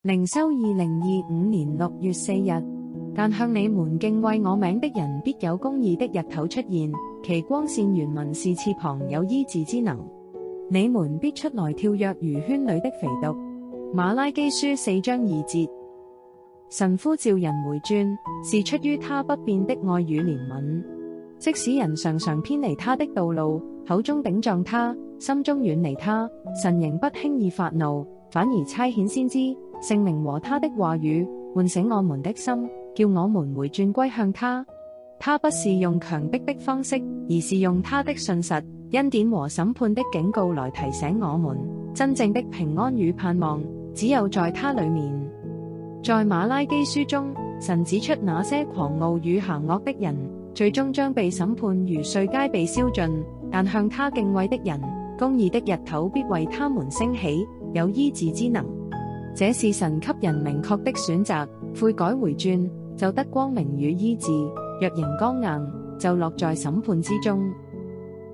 靈修2025年6月4日，但向你們敬畏我名的人必有公義的日頭出現，其光線原文是翅膀有醫治之能。你們必出來跳躍如圈裏的肥犢。馬拉基書4章2節。神呼召人回轉，是出於他不變的愛與憐憫。即使人常常偏離他的道路，口中頂撞他，心中遠離他，神仍不輕易發怒，反而差遣先知、聖靈和他的話語，喚醒我們的心，叫我們回轉歸向他。他不是用強迫的方式，而是用他的信實、恩典和審判的警告來提醒我們，真正的平安與盼望，只有在他裡面。在馬拉基書中，神指出那些狂傲與行惡的人，最終將被審判如碎秸被燒盡，但向他敬畏的人，公義的日頭必為他們升起，有醫治之能。這是神給人明確的選擇，悔改回轉，就得光明與醫治；若仍剛硬，就落在審判之中。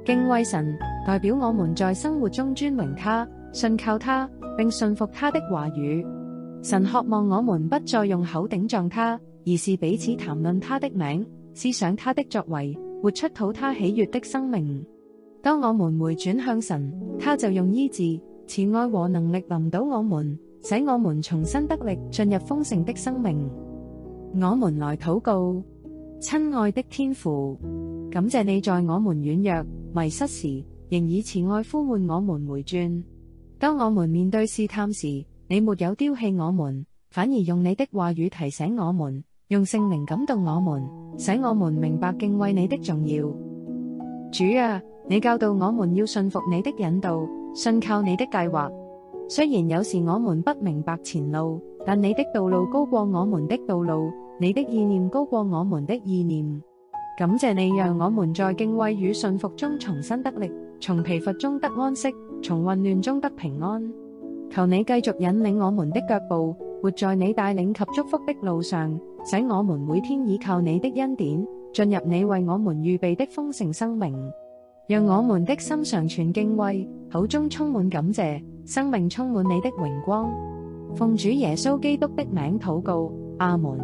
敬畏神，代表我們在生活中尊榮他、信靠他，並信服他的話語。神渴望我們不再用口頂撞他，而是彼此談論他的名，思想他的作為，活出討他喜悅的生命。當我們回轉向神，他就用醫治、慈愛和能力臨到我們，使我們重新得力，進入豐盛的生命。我們來禱告。親愛的天父，感謝你在我們軟弱、迷失時，仍以慈愛呼喚我們回轉。當我們面對試探時，你沒有丟棄我們，反而用你的話語提醒我們，用聖靈感動我們，使我們明白敬畏你的重要。主啊，你教導我們要信服你的引導，信靠你的計劃。雖然有時我們不明白前路，但你的道路高過我們的道路，你的意念高過我們的意念。感謝你讓我們在敬畏與信服中重新得力，從疲乏中得安息，從混亂中得平安。求你繼續引領我們的腳步，活在你帶領及祝福的路上，使我們每天倚靠你的恩典，進入你為我們預備的豐盛生命。讓我們的心常存敬畏，口中充滿感謝，生命充滿你的榮光。奉主耶穌基督的名禱告，阿門。